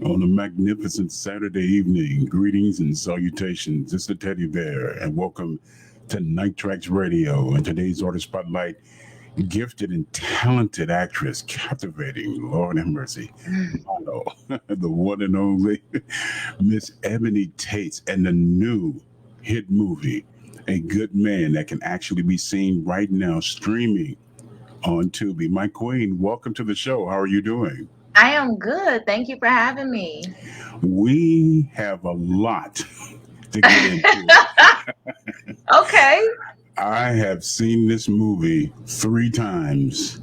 On a magnificent Saturday evening, greetings and salutations. It's the Teddy Bear, and welcome to Night Traxx Radio. And today's Artist Spotlight, gifted and talented actress, captivating, Lord have mercy, model, the one and only Miss Ebony Tates, and the new hit movie, A Good Man, that can actually be seen right now streaming on Tubi. My queen, welcome to the show. How are you doing? I am good. Thank you for having me. We have a lot to get into. Okay. I have seen this movie three times,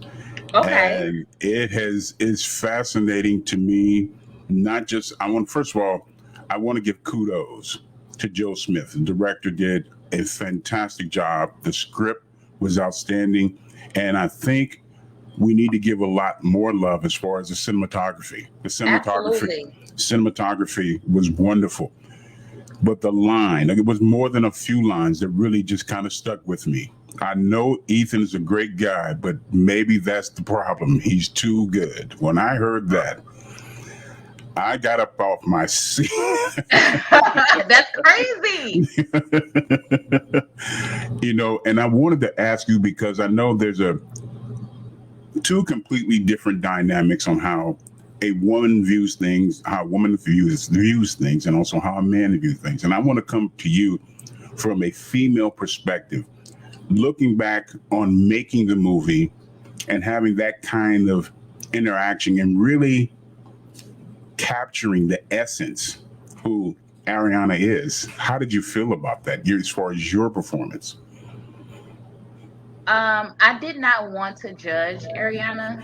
Okay. and it has is fascinating to me. Not just I want first of all, I want to give kudos to Joe Smith. The director did a fantastic job. The script was outstanding, and I think we need to give a lot more love as far as the cinematography. The Absolutely. cinematography was wonderful. But the line, like, it was more than a few lines that really just kind of stuck with me. I know Ethan is a great guy, but maybe that's the problem. He's too good. When I heard that, I got up off my seat. That's crazy. And I wanted to ask you because I know there's a two completely different dynamics on how a woman views things, how a woman views things, and also how a man views things. And I want to come to you from a female perspective, looking back on making the movie and having that kind of interaction and really capturing the essence who Ariana is. How did you feel about that, as far as your performance? I did not want to judge Ariana,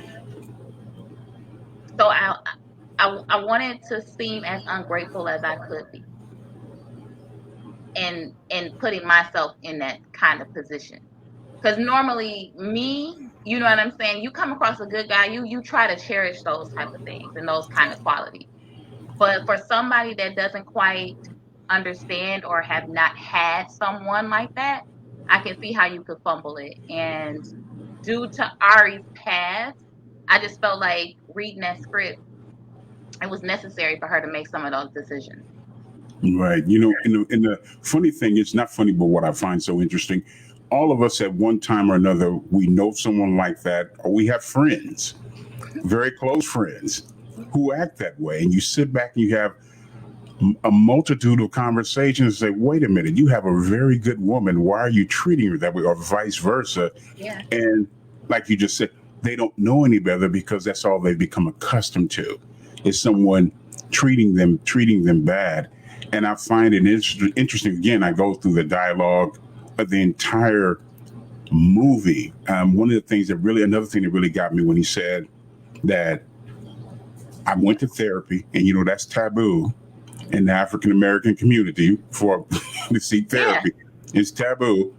so I wanted to seem as ungrateful as I could be, and putting myself in that kind of position. Because normally, me, you know what I'm saying. You come across a good guy, you try to cherish those type of things and those kind of qualities. But for somebody that doesn't quite understand or have not had someone like that, I can see how you could fumble it. And due to Ari's past, I just felt like reading that script, it was necessary for her to make some of those decisions. Right. And the funny thing, it's not funny, but what I find so interesting, all of us at one time or another, we know someone like that, or we have friends, very close friends, who act that way. And you sit back and you have a multitude of conversations and say, wait a minute, you have a very good woman. Why are you treating her that way? Or vice versa. Yeah. And like you just said, they don't know any better because that's all they've become accustomed to is someone treating them bad. And I find it interesting. Again, I go through the dialogue of the entire movie. Another thing that really got me when he said that I went to therapy, and that's taboo in the African American community for to seek Yeah. therapy. It's taboo.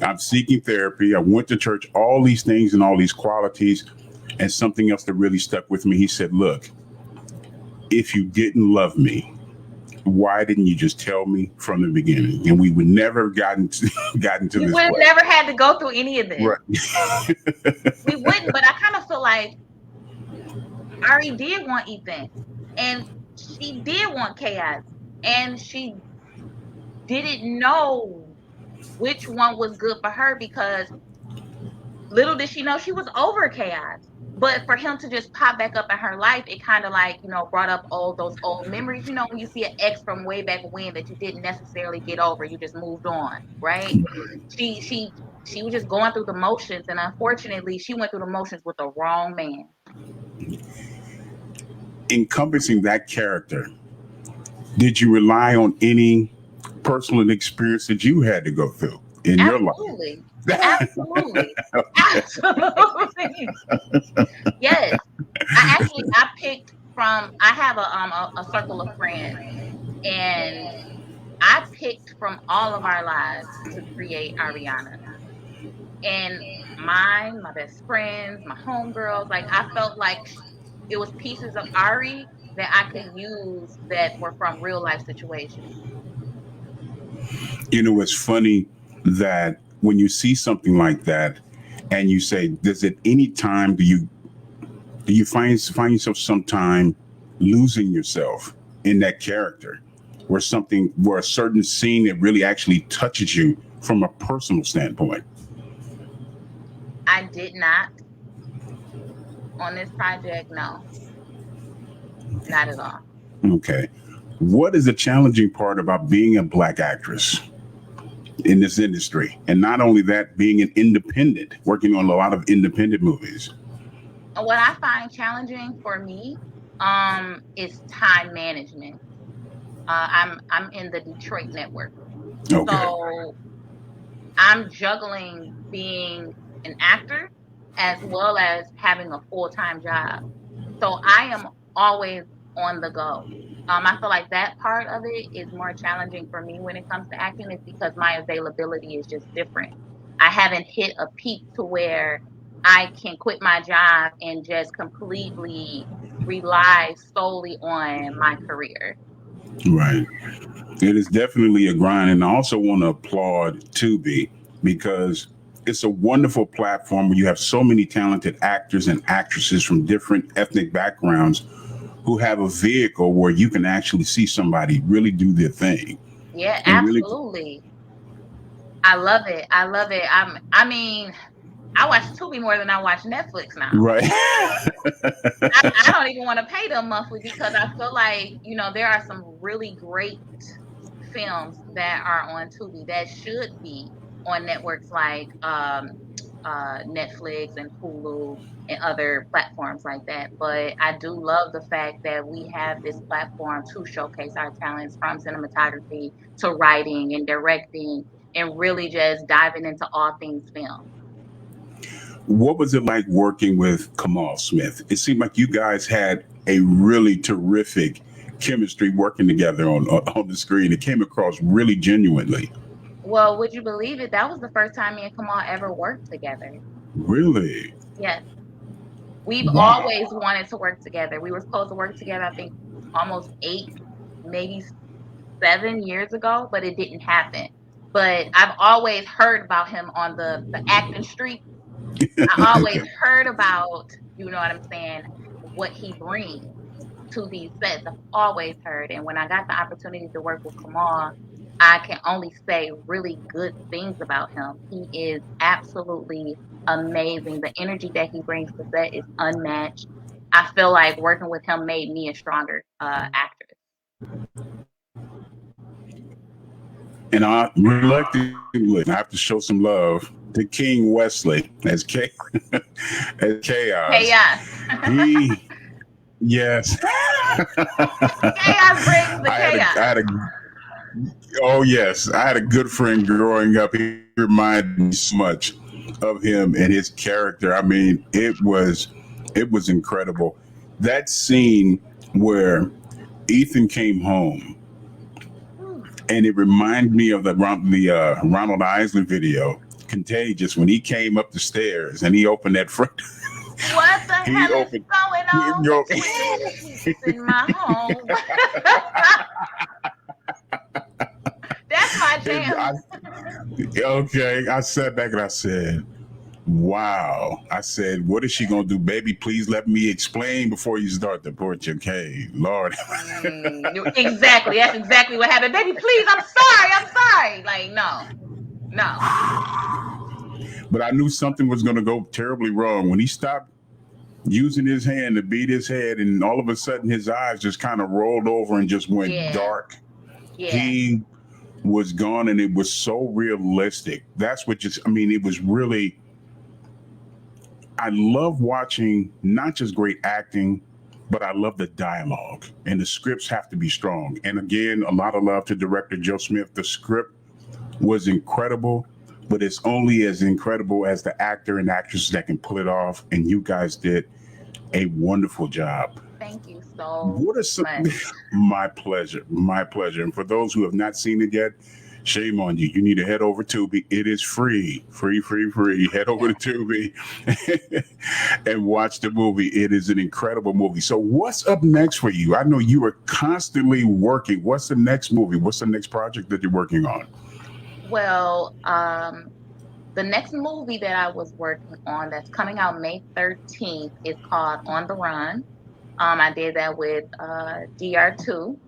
I'm seeking therapy. I went to church, all these things and all these qualities. And something else that really stuck with me, he said, look, if you didn't love me, why didn't you just tell me from the beginning? And we would never gotten to You this would have place. never had to go through any of this. Right. We wouldn't, but I kind of feel like Ari did want Ethan, and she did want chaos, and she didn't know which one was good for her because little did she know she was over chaos. But for him to just pop back up in her life, it kind of like, brought up all those old memories. When you see an ex from way back when that you didn't necessarily get over, you just moved on, right? She was just going through the motions, and unfortunately, she went through the motions with the wrong man. Encompassing that character, did you rely on any personal experience that you had to go through in your life? Absolutely. Absolutely. Absolutely. Yes. I picked from I have a circle of friends, and I picked from all of our lives to create Ariana. And mine, my best friends, my homegirls, like I felt like it was pieces of Ari that I could use that were from real life situations. It's funny that when you see something like that and you say, does at any time do you find yourself sometime losing yourself in that character, where a certain scene that really actually touches you from a personal standpoint? I did not on this project. No, not at all. Okay. What is the challenging part about being a Black actress in this industry? And not only that, being an independent, working on a lot of independent movies. What I find challenging for me is time management. I'm in the Detroit network, Okay. so I'm juggling being an actor as well as having a full-time job. So I am always on the go. I feel like that part of it is more challenging for me when it comes to acting, is because my availability is just different. I haven't hit a peak to where I can quit my job and just completely rely solely on my career. Right. It is definitely a grind. And I also want to applaud Tubi, because it's a wonderful platform where you have so many talented actors and actresses from different ethnic backgrounds who have a vehicle where you can actually see somebody really do their thing. Yeah, And really, absolutely. I love it. I love it. I mean, I watch Tubi more than I watch Netflix now. right. I don't even want to pay them monthly, because I feel like, there are some really great films that are on Tubi that should be on networks like Netflix and Hulu and other platforms like that. But I do love the fact that we have this platform to showcase our talents, from cinematography to writing and directing, and really just diving into all things film. What was it like working with Kamal Smith? It seemed like you guys had a really terrific chemistry working together on the screen. It came across really genuinely. Well, would you believe it? That was the first time me and Kamal ever worked together. Really? Yes. We've Wow. always wanted to work together. We were supposed to work together, I think, almost 8, maybe 7 years ago, but it didn't happen. But I've always heard about him on the acting street. I always Okay. heard about, you know what I'm saying, what he brings to these sets. I've always heard. And when I got the opportunity to work with Kamal, I can only say really good things about him. He is absolutely amazing. The energy that he brings to set is unmatched. I feel like working with him made me a stronger actress. And I reluctantly I have to show some love to King Wesley as as Hey, Chaos. yes. He yes. Chaos brings the I chaos. had a oh yes, I had a good friend growing up. He reminded me so much of him and his character. I mean, it was incredible. That scene where Ethan came home, and it reminded me of the Ronald Isley video, Contagious, when he came up the stairs and he opened that front. What the he hell is opened. going on Yo, between the sheets in my home? That's my jam. okay, I sat back and I said, "Wow!" I said, "What is she gonna do, baby? Please let me explain before you start the porch." Okay, Lord. Exactly. That's exactly what happened. Baby, please, I'm sorry. I'm sorry. Like, no. No. But I knew something was gonna go terribly wrong when he stopped using his hand to beat his head, and all of a sudden his eyes just kind of rolled over and just went Yeah. dark. Yeah. He was gone, and it was so realistic. That's what just, I mean, it was really, I love watching not just great acting, but I love the dialogue, and the scripts have to be strong. And again, a lot of love to director Joe Smith. The script was incredible, but it's only as incredible as the actor and actress that can pull it off. And you guys did a wonderful job. Thank you so What are some? much. My pleasure, my pleasure. And for those who have not seen it yet, shame on you. You need to head over to Tubi. It is free, free, free, free. Head over to Tubi and watch the movie. It is an incredible movie. So, what's up next for you? I know you are constantly working. What's the next movie? What's the next project that you're working on? Well, the next movie that I was working on that's coming out May 13th is called On the Run. I did that with DR2,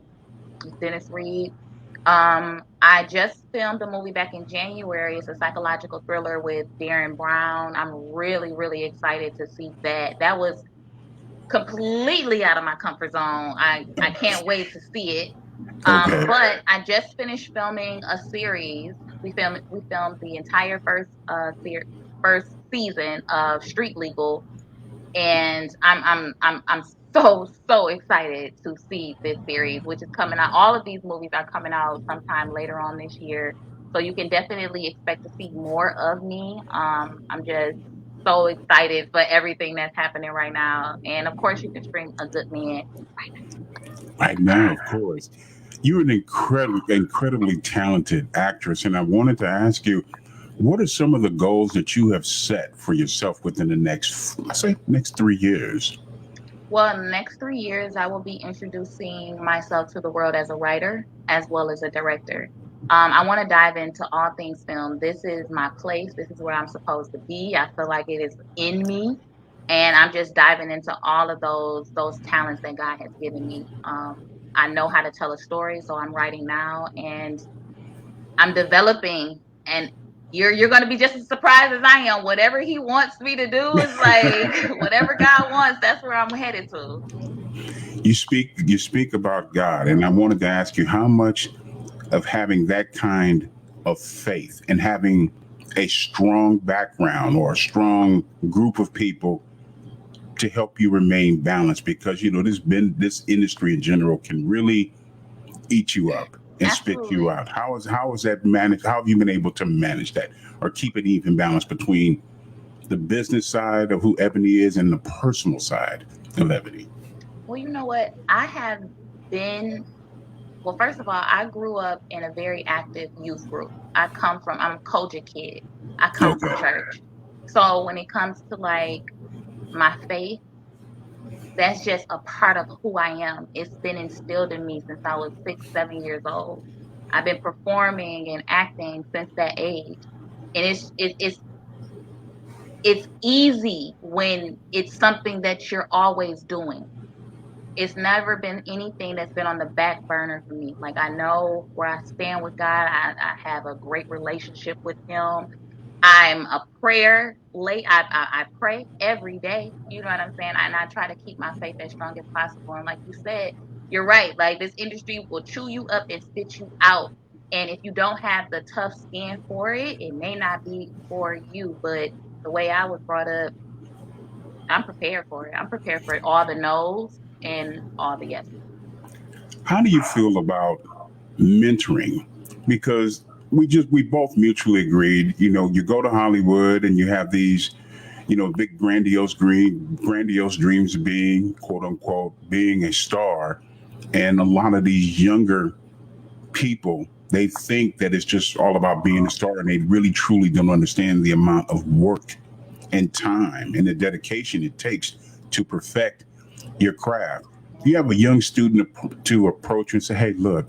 Dennis Reed. I just filmed a movie back in January. It's a psychological thriller with Darren Brown. I'm really, really excited to see that. That was completely out of my comfort zone. I can't wait to see it. Okay. But I just finished filming a series. We filmed the entire first season of Street Legal, and I'm so excited to see this series, which is coming out. All of these movies are coming out sometime later on this year, so you can definitely expect to see more of me. I'm just so excited for everything that's happening right now, and of course, you can stream A Good Man. Right now, of course. You're an incredibly talented actress, and I wanted to ask you, what are some of the goals that you have set for yourself within the next, I say, next 3 years? Well, in the next 3 years, I will be introducing myself to the world as a writer as well as a director. I want to dive into all things film. This is my place. This is where I'm supposed to be. I feel like it is in me, and I'm just diving into all of those talents that God has given me. I know how to tell a story, so I'm writing now, and I'm developing. And you're going to be just as surprised as I am. Whatever He wants me to do is like whatever God wants. That's where I'm headed to. You speak about God, and I wanted to ask you how much of having that kind of faith and having a strong background or a strong group of people to help you remain balanced, because this industry in general can really eat you up and spit you Absolutely. out. How is that managed? How have you been able to manage that or keep it even balanced between the business side of who Ebony is and the personal side of Ebony? Well, you know what? Been, well, first of all, I grew up in a very active youth group. I'm a Koja kid. I come from Okay. church. So when it comes to like my faith, that's just a part of who I am. It's been instilled in me since I was 6, 7 years old. I've been performing and acting since that age. And it's easy when it's something that you're always doing. It's never been anything that's been on the back burner for me. Like, I know where I stand with God. I have a great relationship with Him. I'm a prayer late. I pray every day. You know what I'm saying? And I try to keep my faith as strong as possible. And like you said, you're right. Like, this industry will chew you up and spit you out. And if you don't have the tough skin for it, it may not be for you. But the way I was brought up, I'm prepared for it. I'm prepared for it. All the no's and all the yeses. How do you feel about mentoring? Because we both mutually agreed, you go to Hollywood and you have these, big grandiose dreams of being, quote unquote, being a star. And a lot of these younger people, they think that it's just all about being a star, and they really truly don't understand the amount of work and time and the dedication it takes to perfect your craft. You have a young student to approach you and say, hey, look,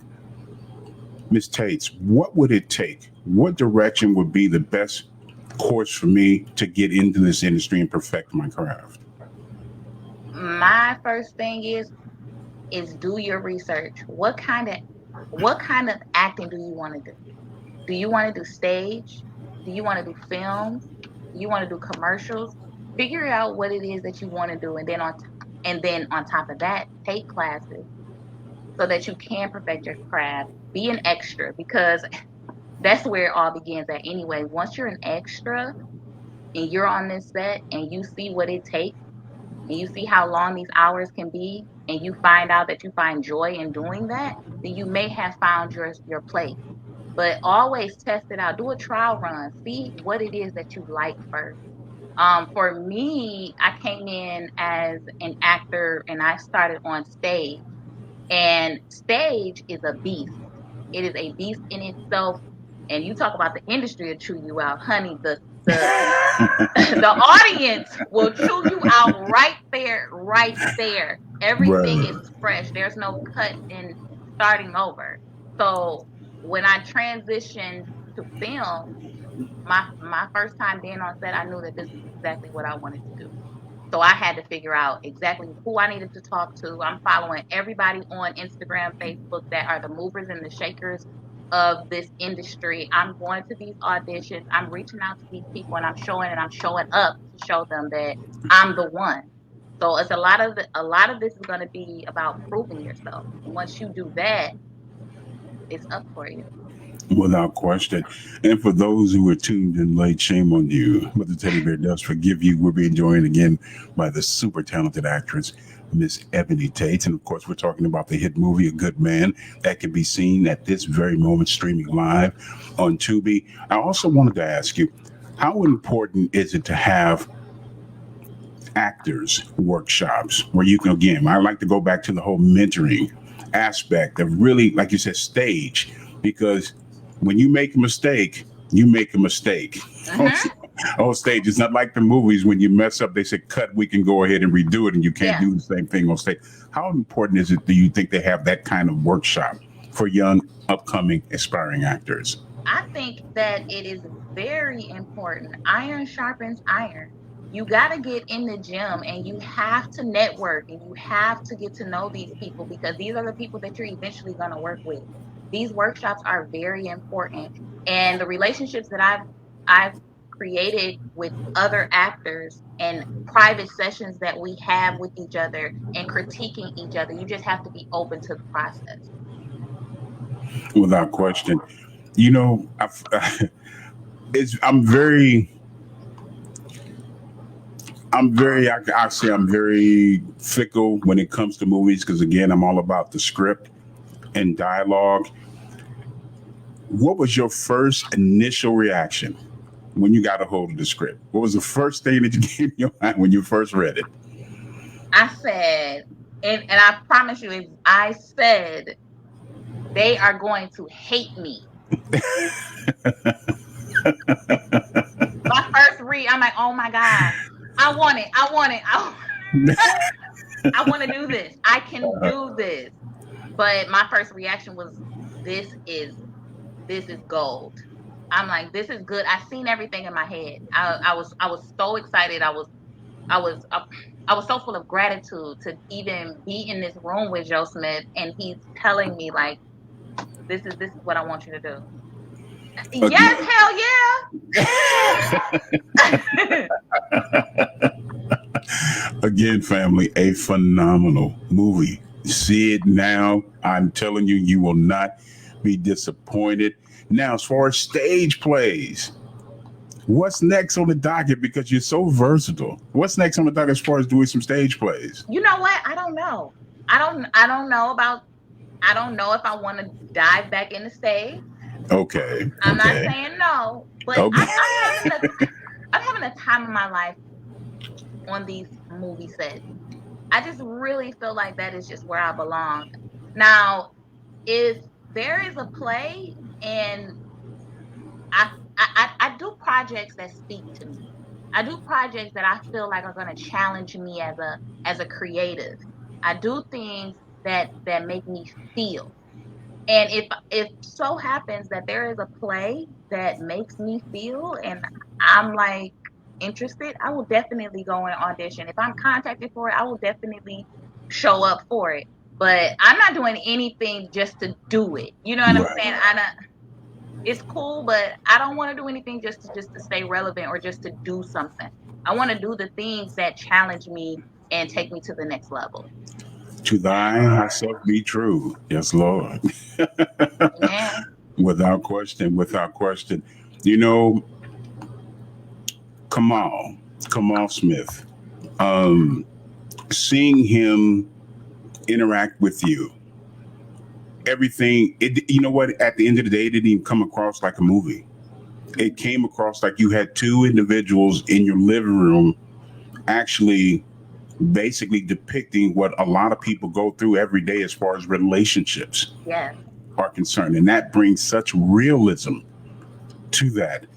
Miss Tates, what would it take? What direction would be the best course for me to get into this industry and perfect my craft? My first thing is do your research. What kind of acting do you want to do? Do you want to do stage? Do you want to do films? Do you want to do commercials? Figure out what it is that you want to do, and then on top of that, take classes so that you can perfect your craft. Be an extra, because that's where it all begins at anyway. Once you're an extra and you're on this set and you see what it takes and you see how long these hours can be, and you find out that you find joy in doing that, then you may have found your place. But always test it out. Do a trial run. See what it is that you like first. For me, I came in as an actor and I started on stage. And stage is a beast. It is a beast in itself. And you talk about the industry will chew you out, honey. The audience will chew you out right there, right there. Everything Right. is fresh. There's no cut in starting over. So when I transitioned to film, my first time being on set, I knew that this is exactly what I wanted to do. So I had to figure out exactly who I needed to talk to. I'm following everybody on Instagram, Facebook that are the movers and the shakers of this industry. I'm going to these auditions. I'm reaching out to these people and I'm showing up to show them that I'm the one. So it's a lot of this is going to be about proving yourself. And once you do that, it's up for you. Without question. And for those who are tuned in late, shame on you. But the teddy bear does forgive you. We're being joined again by the super talented actress, Miss Ebony Tates. And of course, we're talking about the hit movie, A Good Man, that can be seen at this very moment streaming live on Tubi. I also wanted to ask you, how important is it to have actors workshops where you can, again, I like to go back to the whole mentoring aspect of really, like you said, stage, because when you make a mistake, you make a mistake. Hmm. On stage, it's not like the movies when you mess up, they say, cut, we can go ahead and redo it, and you can't Yeah. do the same thing on stage. How important is it, do you think, they have that kind of workshop for young, upcoming, aspiring actors? I think that it is very important. Iron sharpens iron. You got to get in the gym and you have to network and you have to get to know these people because these are the people that you're eventually going to work with. These workshops are very important. And the relationships that I've created with other actors and private sessions that we have with each other and critiquing each other, you just have to be open to the process. Without question. You know, it's, I say I'm very fickle when it comes to movies because, again, I'm all about the script and dialogue. What was your first initial reaction when you got a hold of the script? What was the first thing that you came in your mind when you first read it? I said, and I promise you, if I said they are going to hate me. My first read, I'm like, oh my God, I want it. I want it. I want to do this. I can do this. But my first reaction was, this is this is gold. I'm like, this is good. I seen everything in my head. I was so excited. I was I was so full of gratitude to even be in this room with Joe Smith, and he's telling me like, this is what I want you to do. Again, Yes, hell yeah. again, family, a phenomenal movie. See it now. I'm telling you, you will not be disappointed. Now, as far as stage plays, what's next on the docket? Because you're so versatile. What's next on the docket as far as doing some stage plays? You know what? I don't know. I don't know about I don't know if I want to dive back in the stage. Okay. I'm not Okay. saying no, but Okay. I'm having a time of my life on these movie sets. I just really feel like that is just where I belong. Now, if there is a play and I do projects that speak to me. I do projects that I feel like are going to challenge me as a creative. I do things that make me feel. And if so happens that there is a play that makes me feel and I'm like interested, I will definitely go and audition. If I'm contacted for it, I will definitely show up for it. But I'm not doing anything just to do it. You know what I'm Right. saying? I don't, it's cool, but I don't want to do anything just to stay relevant or just to do something. I want to do the things that challenge me and take me to the next level. To thine thyself be true. Yes, Lord. Amen. Without question. Without question. You know, Kamal, Kamal Smith, um, seeing him interact with you, everything, you know what? At the end of the day, it didn't even come across like a movie. It came across like you had two individuals in your living room actually basically depicting what a lot of people go through every day as far as relationships Yes. are concerned. And that brings such realism to that.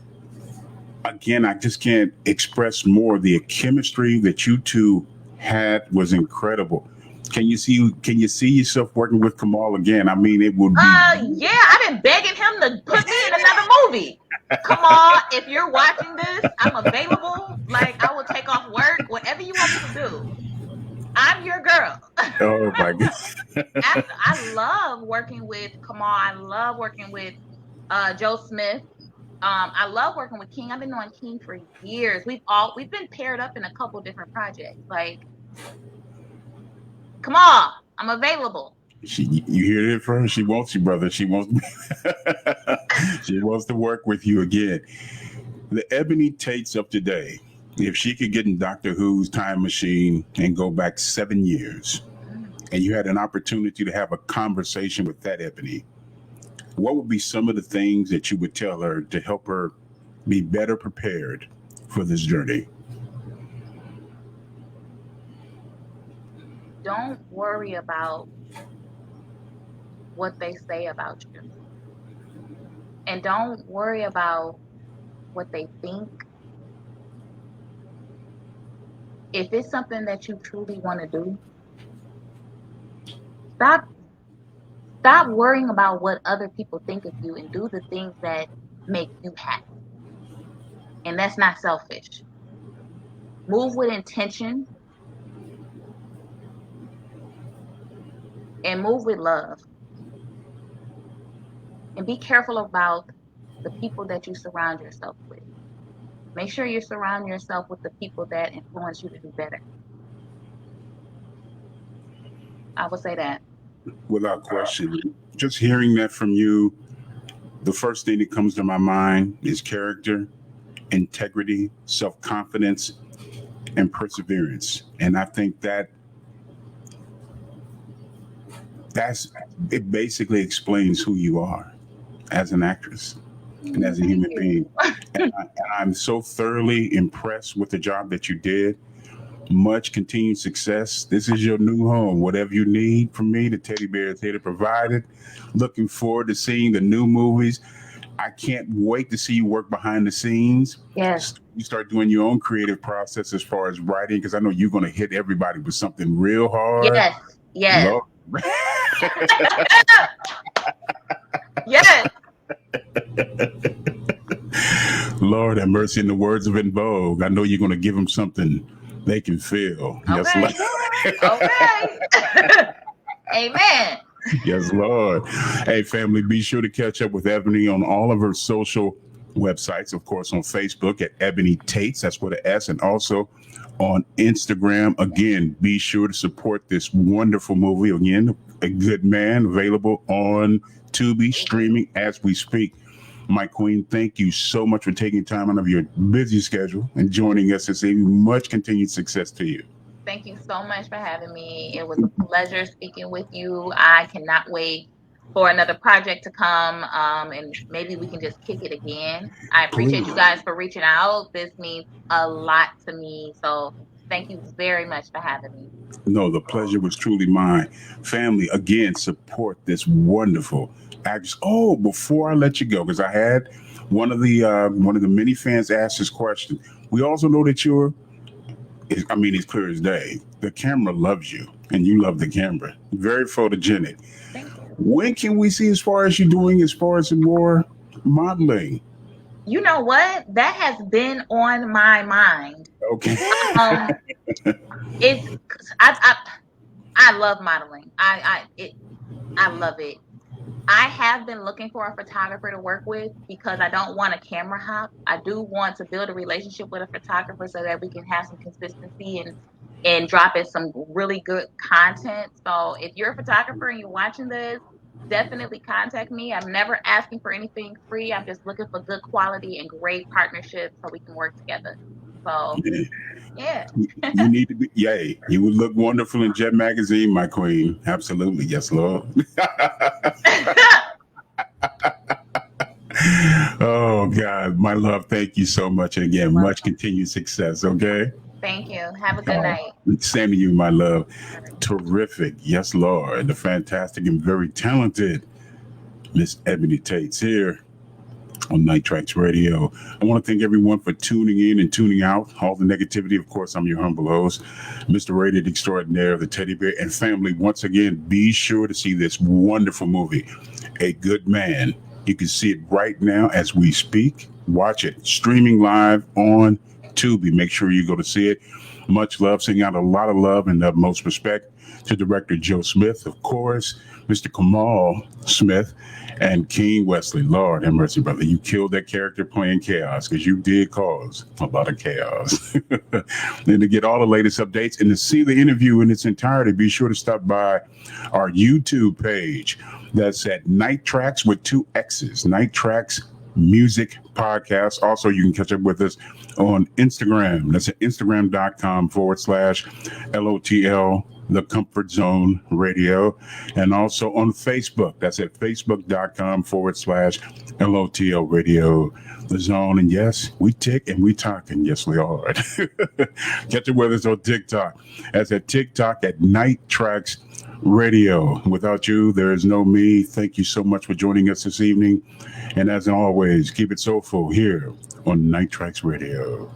Again, I just can't express more. The chemistry that you two had was incredible. Can you see yourself working with Kamal again? I mean, it would be Yeah, I've been begging him to put me in another movie. Kamal, if you're watching this, I'm available. Like, I will take off work, whatever you want me to do. I'm your girl. Oh my God. I love working with Kamal. I love working with Joe Smith. I love working with King. I've been knowing King for years. We've been paired up in a couple different projects. Like, Kamal, I'm available. You hear it from her? She wants you, brother. She wants she wants to work with you again. The Ebony Tates of today, if she could get in Doctor Who's time machine and go back 7 years, and you had an opportunity to have a conversation with that Ebony, what would be some of the things that you would tell her to help her be better prepared for this journey? Don't worry about what they say about you. And don't worry about what they think. If it's something that you truly want to do, stop worrying about what other people think of you and do the things that make you happy. And that's not selfish. Move with intention and move with love. And be careful about the people that you surround yourself with. Make sure you surround yourself with the people that influence you to do better. I would say that. Without question. Just hearing that from you, the first thing that comes to my mind is character, integrity, self-confidence, and perseverance. And I think it basically explains who you are as an actress and as a human being. And I'm so thoroughly impressed with the job that you did. Much continued success. This is your new home. Whatever you need from me, the teddy bear is here to provide it. Looking forward to seeing the new movies. I can't wait to see you work behind the scenes. Yes. You start doing your own creative process as far as writing, because I know you're going to hit everybody with something real hard. Yes. Yes. Lord. Yes. Lord have mercy. In the words of In Vogue, I know you're going to give them something they can feel. Okay. Yes, Okay. Amen. Yes, Lord. Hey, family, be sure to catch up with Ebony on all of her social websites. Of course, on Facebook at Ebony Tates, that's with an S, and also on Instagram. Again, be sure to support this wonderful movie. Again, A Good Man, available on Tubi, streaming as we speak. My queen, thank you so much for taking time out of your busy schedule and joining us this evening. Much continued success to you. Thank you so much for having me. It was a pleasure speaking with you. I cannot wait for another project to come, and maybe we can just kick it again. I appreciate you guys for reaching out. This means a lot to me. So thank you very much for having me. No, the pleasure was truly mine. Family, again, support this wonderful actress. Oh, before I let you go, because I had one of the many fans ask this question. We also know that it's clear as day. The camera loves you, and you love the camera. Very photogenic. Thank you. When can we see as far as some more modeling? You know what? That has been on my mind. Okay. I love modeling. I love it. I have been looking for a photographer to work with because I don't want a camera hop. I do want to build a relationship with a photographer so that we can have some consistency and drop in some really good content. So if you're a photographer and you're watching this, definitely contact me. I'm never asking for anything free. I'm just looking for good quality and great partnerships so we can work together. So yeah. You need to be, yay. You would look wonderful in Jet Magazine, my queen. Absolutely. Yes, Lord. Oh, God. My love, thank you so much. And again, much continued success, okay? Thank you. Have a good night. Same to you, my love. Terrific. Yes, Lord. The fantastic and very talented Miss Ebony Tates here on Traxx Radio. I want to thank everyone for tuning in and tuning out. All the negativity, of course, I'm your humble host, Mr. Rated Extraordinaire of the Teddy Bear. And family, once again, be sure to see this wonderful movie, A Good Man. You can see it right now as we speak. Watch it streaming live on Tubi. Make sure you go to see it. Much love, sending out a lot of love and utmost respect to director Joe Smith, of course, Mr. Kamal Smith, and King Wesley. Lord have mercy, brother. You killed that character playing chaos because you did cause a lot of chaos. And to get all the latest updates and to see the interview in its entirety, be sure to stop by our YouTube page. That's at Night Traxx with 2 X's, Night Traxx Music Podcast. Also, you can catch up with us on Instagram. That's at Instagram.com/LOTL, The Comfort Zone Radio. And also on Facebook. That's at Facebook.com/LOTL Radio, The Zone. And yes, we tick and we talk, and yes, we are. Catch up with us on TikTok. That's at TikTok at Night Traxx Radio. Without you, there is no me. Thank you so much for joining us this evening. And as always, keep it soulful here on Night Traxx Radio.